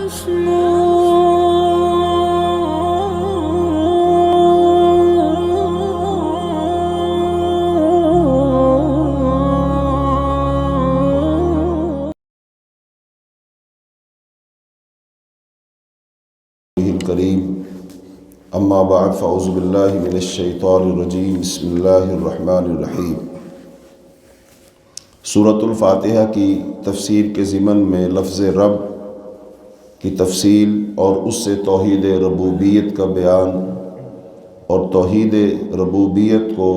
کریم اما بعد فاعوذ باللہ من الشیطان الرجیم بسم اللہ الرحمن الرحیم۔ سورۃ الفاتحہ کی تفسیر کے ضمن میں لفظ رب کی تفصیل اور اس سے توحید ربوبیت کا بیان اور توحید ربوبیت کو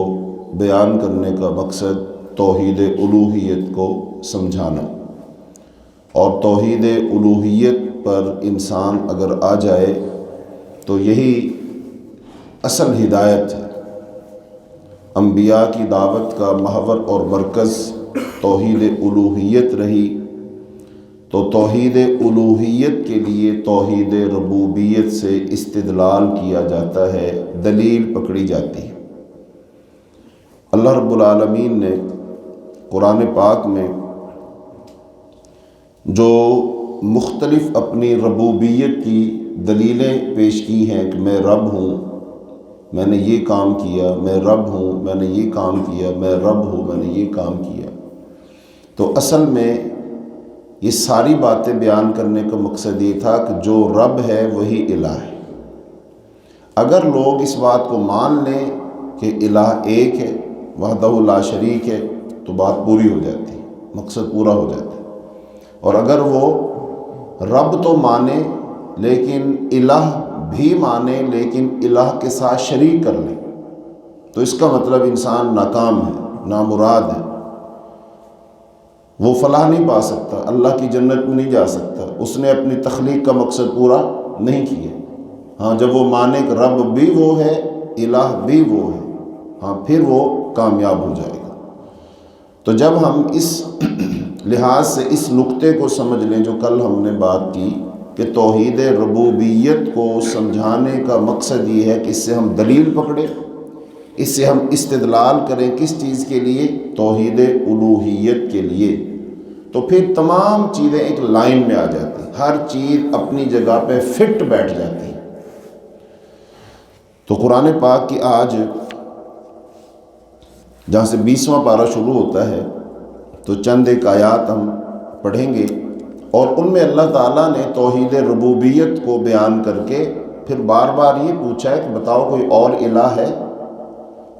بیان کرنے کا مقصد توحید الوہیت کو سمجھانا، اور توحید الوہیت پر انسان اگر آ جائے تو یہی اصل ہدایت ہے۔ انبیاء کی دعوت کا محور اور مرکز توحید الوہیت رہی، تو توحید الوہیت کے لیے توحید ربوبیت سے استدلال کیا جاتا ہے، دلیل پکڑی جاتی ہے۔ اللہ رب العالمین نے قرآن پاک میں جو مختلف اپنی ربوبیت کی دلیلیں پیش کی ہیں کہ میں رب ہوں، میں نے یہ کام کیا، میں رب ہوں، میں نے یہ کام کیا، میں رب ہوں، میں نے یہ کام کیا، تو اصل میں یہ ساری باتیں بیان کرنے کا مقصد یہ تھا کہ جو رب ہے وہی الہ ہے۔ اگر لوگ اس بات کو مان لیں کہ الہ ایک ہے، وحدہ لا شریک ہے، تو بات پوری ہو جاتی ہے، مقصد پورا ہو جاتا ہے۔ اور اگر وہ رب تو مانے لیکن الہ بھی مانے لیکن الہ کے ساتھ شریک کر لے، تو اس کا مطلب انسان ناکام ہے، نامراد ہے، وہ فلاح نہیں پا سکتا، اللہ کی جنت میں نہیں جا سکتا، اس نے اپنی تخلیق کا مقصد پورا نہیں کیا۔ ہاں جب وہ مانے کہ رب بھی وہ ہے، الہ بھی وہ ہے، ہاں پھر وہ کامیاب ہو جائے گا۔ تو جب ہم اس لحاظ سے اس نقطے کو سمجھ لیں جو کل ہم نے بات کی کہ توحید ربوبیت کو سمجھانے کا مقصد یہ ہے کہ اس سے ہم دلیل پکڑیں، اس سے ہم استدلال کریں، کس چیز کے لیے؟ توحید الوہیت کے لیے، تو پھر تمام چیزیں ایک لائن میں آ جاتی ہیں، ہر چیز اپنی جگہ پہ فٹ بیٹھ جاتی ہے۔ تو قرآن پاک کی آج جہاں سے 20واں پارہ شروع ہوتا ہے تو چند ایک آیات ہم پڑھیں گے، اور ان میں اللہ تعالیٰ نے توحید ربوبیت کو بیان کر کے پھر بار بار یہ پوچھا ہے کہ بتاؤ کوئی اور الہ ہے،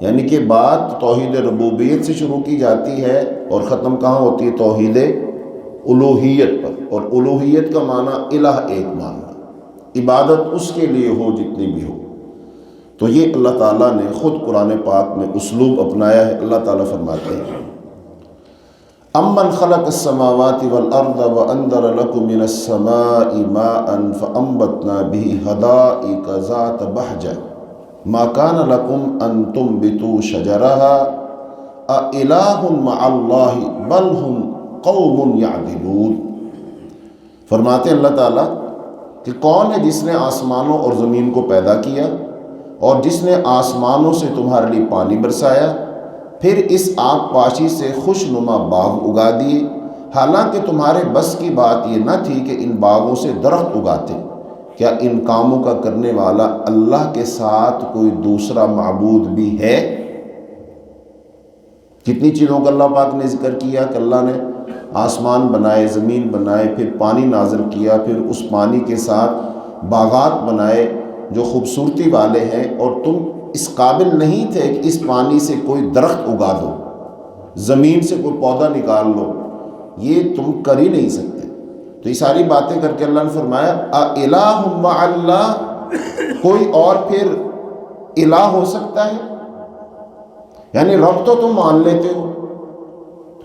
یعنی کہ بات توحید ربوبیت سے شروع کی جاتی ہے اور ختم کہاں ہوتی ہے؟ توحید الوہیت پر، اور الوہیت کا معنی الہ ایک معنی، عبادت اس کے لیے ہو جتنی بھی ہو۔ تو یہ اللہ تعالیٰ نے خود قرآن پاک میں اسلوب اپنایا ہے۔ اللہ تعالیٰ فرماتے ہیں امن خلق السماوات والارض وانزل لكم من السماء ماء فانبتنا به حدائق ذات بهجة ما كان لكم ان تنبتوا شجرها أإله مع الله بل هم قوم يعدلون۔ فرماتے ہیں اللہ تعالیٰ کہ کون ہے جس نے آسمانوں اور زمین کو پیدا کیا اور جس نے آسمانوں سے تمہارے لیے پانی برسایا، پھر اس آب پاشی سے خوش نما باغ اگا دیے، حالانکہ تمہارے بس کی بات یہ نہ تھی کہ ان باغوں سے درخت اگاتے۔ کیا ان کاموں کا کرنے والا اللہ کے ساتھ کوئی دوسرا معبود بھی ہے؟ کتنی چیزوں کا اللہ پاک نے ذکر کیا کہ اللہ نے آسمان بنائے، زمین بنائے، پھر پانی نازل کیا، پھر اس پانی کے ساتھ باغات بنائے جو خوبصورتی والے ہیں، اور تم اس قابل نہیں تھے کہ اس پانی سے کوئی درخت اگا دو، زمین سے کوئی پودا نکال لو، یہ تم کر ہی نہیں سکتے۔ تو یہ ساری باتیں کر کے اللہ نے فرمایا اَإِلَٰهٌ مَّعَ اللَّهِ، کوئی اور پھر الہ ہو سکتا ہے؟ یعنی رب تو تم مان لیتے ہو،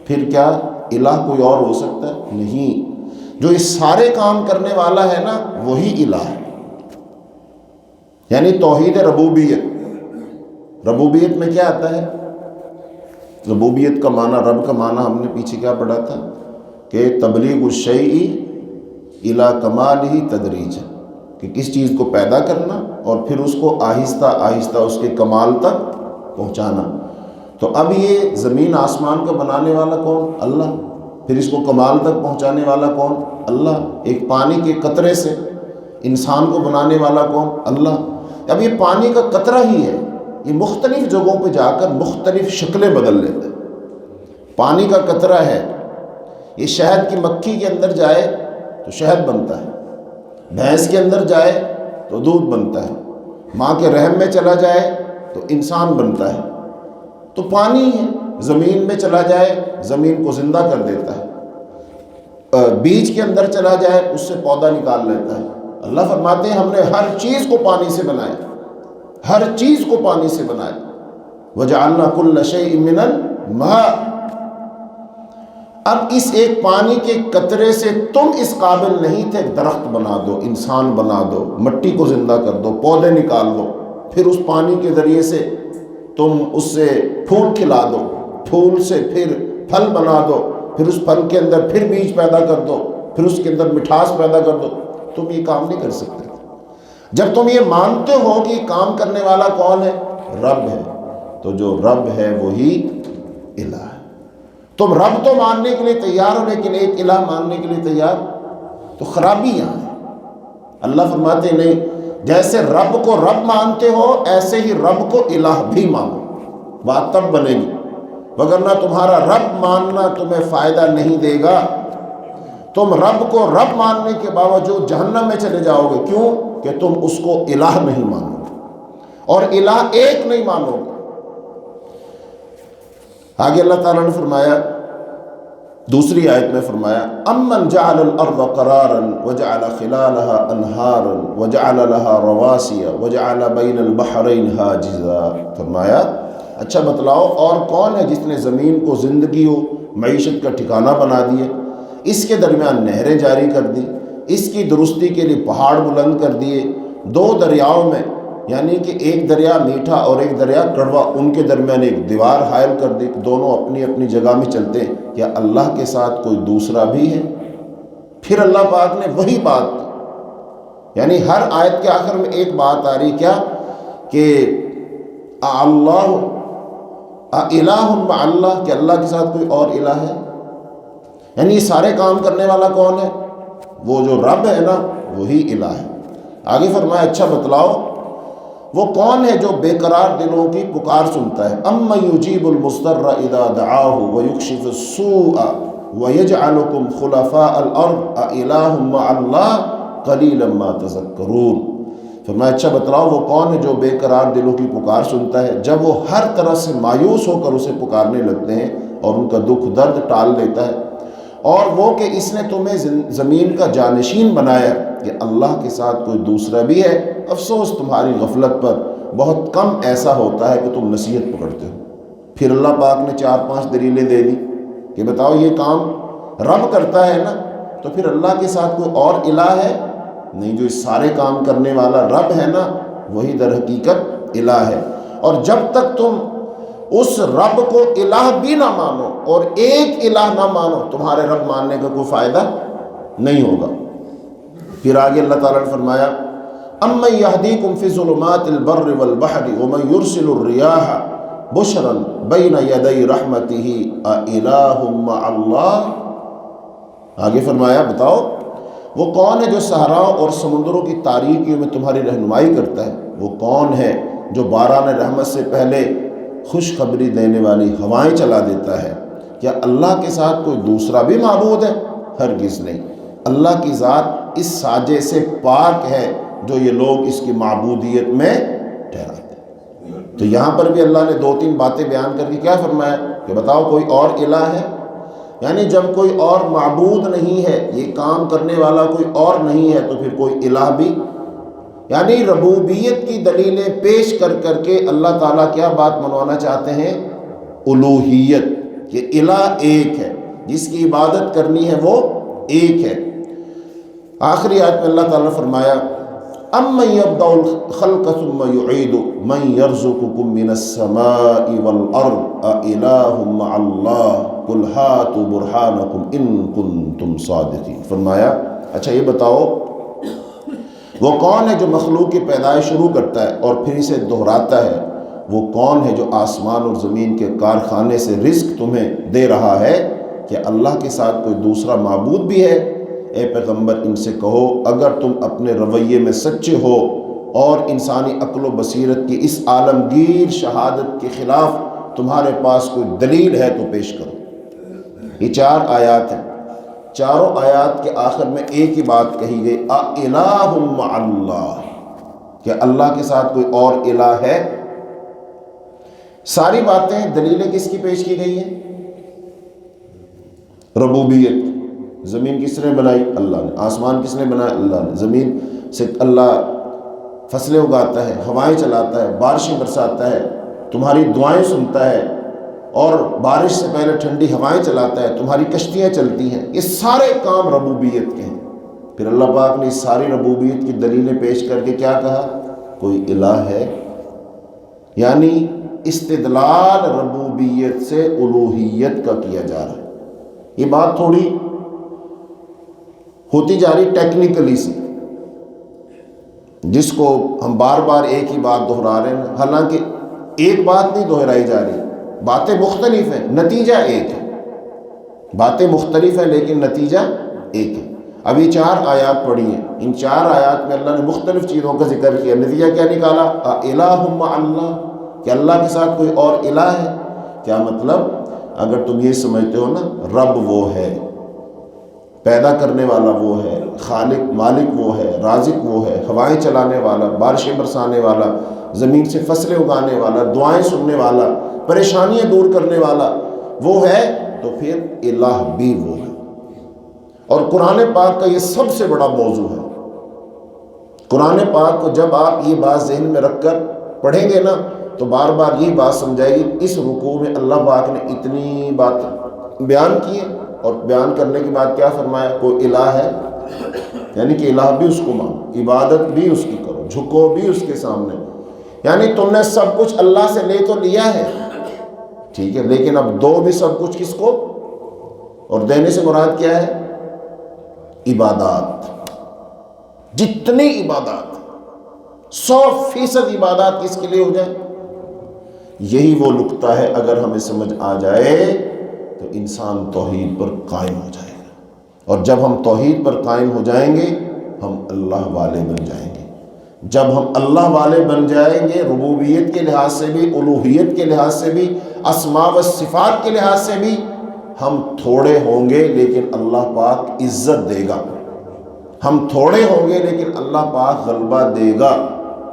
پھر کیا الہ کوئی اور ہو سکتا ہے؟ نہیں، جو اس سارے کام کرنے والا ہے نا وہی الہ ہے۔ یعنی توحید ربوبیت، ربوبیت میں کیا آتا ہے؟ ربوبیت کا معنی، رب کا معنی ہم نے پیچھے کیا پڑھا تھا کہ تبلیغ الشیء الی کمالہ تدریجا، کہ کس چیز کو پیدا کرنا اور پھر اس کو آہستہ آہستہ اس کے کمال تک پہنچانا۔ تو اب یہ زمین آسمان کا بنانے والا کون؟ اللہ۔ پھر اس کو کمال تک پہنچانے والا کون؟ اللہ۔ ایک پانی کے قطرے سے انسان کو بنانے والا کون؟ اللہ۔ اب یہ پانی کا قطرہ ہی ہے، یہ مختلف جگہوں پہ جا کر مختلف شکلیں بدل لیتا ہے۔ پانی کا قطرہ ہے، یہ شہد کی مکھی کے اندر جائے تو شہد بنتا ہے، بھینس کے اندر جائے تو دودھ بنتا ہے، ماں کے رحم میں چلا جائے تو انسان بنتا ہے۔ تو پانی ہے، زمین میں چلا جائے زمین کو زندہ کر دیتا ہے، بیج کے اندر چلا جائے اس سے پودا نکال لیتا ہے۔ اللہ فرماتے ہیں ہم نے ہر چیز کو پانی سے بنایا، ہر چیز کو پانی سے بنایا۔ وَجَعَلْنَا كُلَّ شَيْءٍ مِّنَ الْمَاءِ۔ اب اس ایک پانی کے قطرے سے تم اس قابل نہیں تھے، درخت بنا دو، انسان بنا دو، مٹی کو زندہ کر دو، پودے نکال دو، پھر اس پانی کے ذریعے سے تم اس سے پھول کھلا دو، پھول سے پھر پھل بنا دو، پھر اس پھل کے اندر پھر بیج پیدا کر دو، پھر اس کے اندر مٹھاس پیدا کر دو۔ تم یہ کام نہیں کر سکتے۔ جب تم یہ مانتے ہو کہ کام کرنے والا کون ہے؟ رب ہے، تو جو رب ہے وہی الہ ہے۔ تم رب تو ماننے کے لیے تیار ہو لیکن ایک الہ ماننے کے لیے تیار، تو خرابی یہاں ہے۔ اللہ فرماتے نہیں، جیسے رب کو رب مانتے ہو ایسے ہی رب کو الہ بھی مانو، بات تب بنے گی، وگرنہ تمہارا رب ماننا تمہیں فائدہ نہیں دے گا۔ تم رب کو رب ماننے کے باوجود جہنم میں چلے جاؤ گے۔ کیوں؟ کہ تم اس کو الہ نہیں مانو گے اور الہ ایک نہیں مانو گے۔ آگے اللہ تعالیٰ نے فرمایا، دوسری آیت میں فرمایا، امن جعل الارض قرارا وجعل خلالها انہارا وجعل لها رواسي وجعل بین البحرین حاجزا۔ فرمایا اچھا بتلاؤ اور کون ہے جس نے زمین کو زندگی و معیشت کا ٹھکانہ بنا دیے، اس کے درمیان نہریں جاری کر دی، اس کی درستی کے لیے پہاڑ بلند کر دیے، دو دریاؤں میں یعنی کہ ایک دریا میٹھا اور ایک دریا کڑوا، ان کے درمیان ایک دیوار حائل کر دی، دونوں اپنی اپنی جگہ میں چلتے ہیں۔ کیا اللہ کے ساتھ کوئی دوسرا بھی ہے؟ پھر اللہ پاک نے وہی بات، یعنی ہر آیت کے آخر میں ایک بات آ رہی، کیا کہ اللہ الہ مع اللہ، کہ اللہ کے ساتھ کوئی اور الہ ہے؟ یعنی یہ سارے کام کرنے والا کون ہے؟ وہ جو رب ہے نا وہی الہ ہے۔ آگے فرمایا اچھا بتلاؤ وہ کون ہے جو بے قرار دلوں کی پکار سنتا ہے؟ امن یجیب المضطر اذا دعاہ ویکشف السوء ویجعلکم خلفاء الارض االہ مع اللہ قلیلا ما تذکرون۔ فرمایا اچھا بتلاؤ وہ کون ہے جو بے قرار دلوں کی پکار سنتا ہے جب وہ ہر طرح سے مایوس ہو کر اسے پکارنے لگتے ہیں اور ان کا دکھ درد ٹال لیتا ہے، اور وہ کہ اس نے تمہیں زمین کا جانشین بنایا کہ اللہ کے ساتھ کوئی دوسرا بھی ہے۔ افسوس تمہاری غفلت پر، بہت کم ایسا ہوتا ہے کہ تم نصیحت پکڑتے ہو۔ پھر اللہ پاک نے 4-5 دلیلیں دے دی کہ بتاؤ یہ کام رب کرتا ہے نا، تو پھر اللہ کے ساتھ کوئی اور الہ ہے؟ نہیں، جو اس سارے کام کرنے والا رب ہے نا وہی در حقیقت الہ ہے۔ اور جب تک تم اس رب کو الہ بھی نہ مانو اور ایک الہ نہ مانو، تمہارے رب ماننے کا کوئی فائدہ نہیں ہوگا۔ پھر آگے اللہ تعالیٰ نے فرمایا امن یہدیکم فی ظلمات البر والبحر ومن یرسل الریاح بشرا بین یدی رحمتہ االہ مع اللہ۔ آگے فرمایا بتاؤ وہ کون ہے جو صحراؤں اور سمندروں کی تاریکیوں میں تمہاری رہنمائی کرتا ہے؟ وہ کون ہے جو باران رحمت سے پہلے خوشخبری دینے والی ہوائیں چلا دیتا ہے؟ کیا اللہ کے ساتھ کوئی دوسرا بھی معبود ہے؟ ہرگز نہیں، اللہ کی ذات اس ساجے سے پاک ہے جو یہ لوگ اس کی معبودیت میں ٹھہراتے ہیں۔ تو یہاں پر بھی اللہ نے 2-3 باتیں بیان کر کے کیا فرمایا کہ بتاؤ کوئی اور الہ ہے؟ یعنی جب کوئی اور معبود نہیں ہے، یہ کام کرنے والا کوئی اور نہیں ہے، تو پھر کوئی الہ بھی، یعنی ربوبیت کی دلیلیں پیش کر کر کے اللہ تعالیٰ کیا بات منوانا چاہتے ہیں؟ الوہیت، کہ الہ ایک ہے، جس کی عبادت کرنی ہے وہ ایک ہے۔ آخری آیت میں اللہ تعالیٰ نے فرمایا امن یبدأ الخلق ثم یعید من یرزقکم من السماء والارض االہ مع اللہ قل ہاتوا برہانکم ان کنتم صادقین۔ فرمایا اچھا یہ بتاؤ وہ کون ہے جو مخلوق کی پیدائش شروع کرتا ہے اور پھر اسے دہراتا ہے؟ وہ کون ہے جو آسمان اور زمین کے کارخانے سے رزق تمہیں دے رہا ہے؟ کہ اللہ کے ساتھ کوئی دوسرا معبود بھی ہے؟ اے پیغمبر ان سے کہو اگر تم اپنے رویے میں سچے ہو اور انسانی عقل و بصیرت کی اس عالمگیر شہادت کے خلاف تمہارے پاس کوئی دلیل ہے تو پیش کرو۔ یہ 4 آیات ہیں، چاروں آیات کے آخر میں ایک ہی بات کہی گئی، اِلٰہٌ مع اللہ، کہ اللہ کے ساتھ کوئی اور الہ ہے؟ ساری باتیں دلیلیں کس کی پیش کی گئی ہیں؟ ربوبیت، زمین کس نے بنائی؟ اللہ نے۔ آسمان کس نے بنایا؟ اللہ نے۔ زمین سے اللہ فصلیں اگاتا ہے، ہوائیں چلاتا ہے، بارشیں برساتا ہے، تمہاری دعائیں سنتا ہے، اور بارش سے پہلے ٹھنڈی ہوائیں چلاتا ہے، تمہاری کشتیاں چلتی ہیں۔ یہ سارے کام ربوبیت کے ہیں۔ پھر اللہ پاک نے اس ساری ربوبیت کی دلیلیں پیش کر کے کیا کہا؟ کوئی الہ ہے؟ یعنی استدلال ربوبیت سے الوہیت کا کیا جا رہا ہے۔ یہ بات تھوڑی ہوتی جا رہی ٹیکنیکلی سی، جس کو ہم بار بار ایک ہی بات دہرا رہے ہیں، حالانکہ ایک بات نہیں دہرائی جا رہی، باتیں مختلف ہیں، نتیجہ ایک ہے۔ باتیں مختلف ہیں لیکن نتیجہ ایک ہے۔ اب یہ 4 آیات پڑھی ہیں، ان 4 آیات میں اللہ نے مختلف چیزوں کا ذکر کیا، نتیجہ کیا نکالا؟ اِلٰہٌ مع اللہ، کہ اللہ کے ساتھ کوئی اور الہ ہے۔ کیا مطلب؟ اگر تم یہ سمجھتے ہو نا رب وہ ہے، پیدا کرنے والا وہ ہے، خالق مالک وہ ہے، رازق وہ ہے، ہوائیں چلانے والا، بارشیں برسانے والا، زمین سے فصلیں اگانے والا، دعائیں سننے والا، پریشانیاں دور کرنے والا وہ ہے، تو پھر الہ بھی وہ ہے۔ اور قرآن پاک کا یہ سب سے بڑا موضوع ہے۔ قرآن پاک کو جب آپ یہ بات ذہن میں رکھ کر پڑھیں گے نا تو بار بار یہ بات سمجھائے گی، اس رکوع میں اللہ پاک نے اتنی بات بیان کی ہے، اور بیان کرنے کے بعد کیا فرمایا؟ کوئی الہ ہے، یعنی کہ الہ بھی اس کو مانو، عبادت بھی اس کی کرو، جھکو بھی اس کے سامنے۔ یعنی تم نے سب کچھ اللہ سے لے تو لیا ہے، ٹھیک ہے، لیکن اب دو بھی سب کچھ کس کو؟ اور دینے سے مراد کیا ہے؟ عبادات۔ جتنی عبادات، 100% عبادات کس کے لیے ہو جائے؟ یہی وہ نقطہ ہے، اگر ہمیں سمجھ آ جائے تو انسان توحید پر قائم ہو جائے گا، اور جب ہم توحید پر قائم ہو جائیں گے ہم اللہ والے بن جائیں گے۔ جب ہم اللہ والے بن جائیں گے، ربوبیت کے لحاظ سے بھی، الوہیت کے لحاظ سے بھی، اسماء و صفات کے لحاظ سے بھی ہم تھوڑے ہوں گے لیکن اللہ پاک عزت دے گا۔ ہم تھوڑے ہوں گے لیکن اللہ پاک غلبہ دے گا۔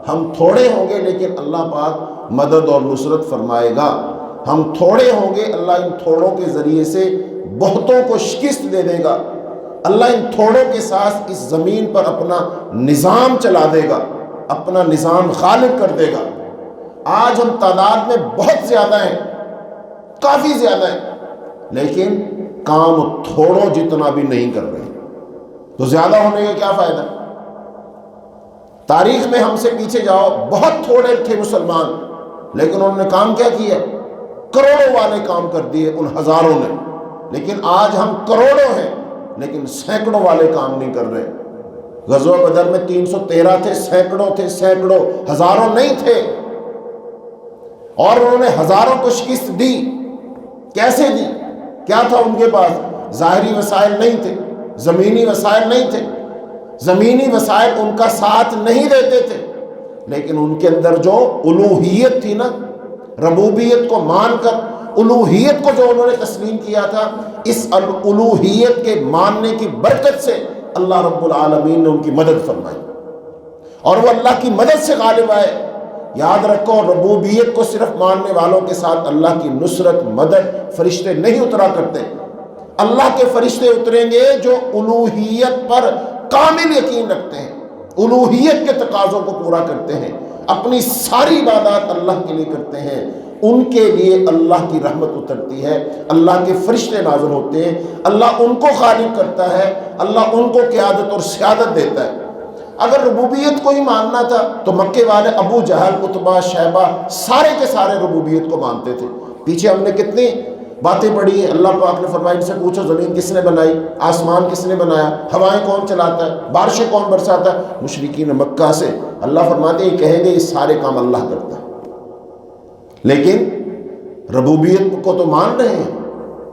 ہم تھوڑے ہوں گے لیکن اللہ پاک مدد اور نصرت فرمائے گا۔ ہم تھوڑے ہوں گے، اللہ ان تھوڑوں کے ذریعے سے بہتوں کو شکست دے دے گا۔ اللہ ان تھوڑوں کے ساتھ اس زمین پر اپنا نظام چلا دے گا، اپنا نظام غالب کر دے گا۔ آج ہم تعداد میں بہت زیادہ ہیں، کافی زیادہ ہیں، لیکن کام تھوڑوں جتنا بھی نہیں کر رہے، تو زیادہ ہونے کا کیا فائدہ؟ تاریخ میں ہم سے پیچھے جاؤ، بہت تھوڑے تھے مسلمان، لیکن انہوں نے کام کیا کیا؟ کروڑوں والے کام کر دیے ان ہزاروں نے۔ لیکن آج ہم کروڑوں ہیں لیکن سینکڑوں والے کام نہیں کر رہے۔ غزوہ بدر میں 313 تھے، سینکڑوں تھے، سینکڑوں، ہزاروں نہیں تھے، اور انہوں نے ہزاروں کو شکست دی۔ کیسے دی؟ کیا تھا ان کے پاس؟ ظاہری وسائل نہیں تھے، زمینی وسائل نہیں تھے، زمینی وسائل ان کا ساتھ نہیں دیتے تھے، لیکن ان کے اندر جو الوہیت تھی نا، ربوبیت کو مان کر الوہیت کو جو انہوں نے تسلیم کیا تھا، اس الوہیت کے ماننے کی برکت سے اللہ رب العالمین نے ان کی مدد فرمائی، اور وہ اللہ کی مدد سے غالب آئے۔ یاد رکھو، ربوبیت کو صرف ماننے والوں کے ساتھ اللہ کی نصرت، مدد، فرشتے نہیں اترا کرتے۔ اللہ کے فرشتے اتریں گے جو الوہیت پر کامل یقین رکھتے ہیں، الوہیت کے تقاضوں کو پورا کرتے ہیں، اپنی ساری عبادات اللہ کے لیے کرتے ہیں۔ ان کے لیے اللہ کی رحمت اترتی ہے، اللہ کے فرشتے نازل ہوتے ہیں، اللہ ان کو غالب کرتا ہے، اللہ ان کو قیادت اور سیادت دیتا ہے۔ اگر ربوبیت کو ہی ماننا تھا تو مکے والے ابو جہل، عتبہ، شیبہ سارے کے سارے ربوبیت کو مانتے تھے۔ پیچھے ہم نے کتنی باتیں پڑھی ہیں، اللہ پاک نے فرمایا ان سے پوچھو زمین کس نے بنائی، آسمان کس نے بنایا، ہوائیں کون چلاتا ہے، بارشیں کون برساتا ہے۔ مشرکین مکہ سے اللہ فرماتے ہیں، یہ کہیں گے یہ سارے کام اللہ کرتا ہے، لیکن ربوبیت کو تو مان رہے ہیں،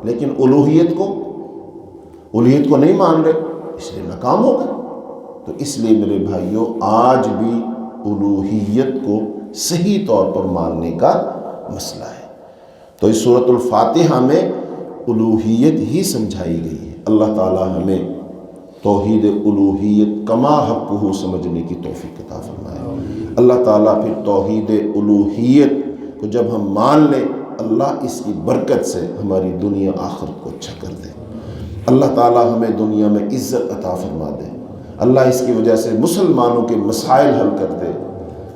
لیکن الوہیت کو نہیں مان رہے، اس لیے ناکام ہو گئے۔ تو اس لیے میرے بھائیوں آج بھی الوہیت کو صحیح طور پر ماننے کا مسئلہ ہے۔ تو اس سورۃ الفاتحہ میں الوہیت ہی سمجھائی گئی ہے۔ اللہ تعالی ہمیں توحید الوہیت کما حقہ سمجھنے کی توفیق عطا فرمائے۔ اللہ تعالیٰ پھر توحید الوہیت کو جب ہم مان لیں، اللہ اس کی برکت سے ہماری دنیا آخرت کو اچھا کر دے۔ اللہ تعالیٰ ہمیں دنیا میں عزت عطا فرما دے۔ اللہ اس کی وجہ سے مسلمانوں کے مسائل حل کر دے،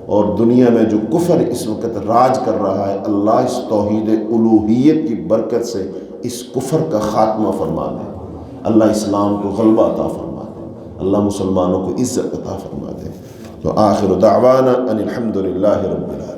اور دنیا میں جو کفر اس وقت راج کر رہا ہے، اللہ اس توحید الوہیت کی برکت سے اس کفر کا خاتمہ فرما دے۔ اللہ اسلام کو غلبہ عطا فرما دے، اللہ مسلمانوں کو عزت عطا فرما دے۔ تو آخر دعوانا ان الحمد للہ رب العالمین۔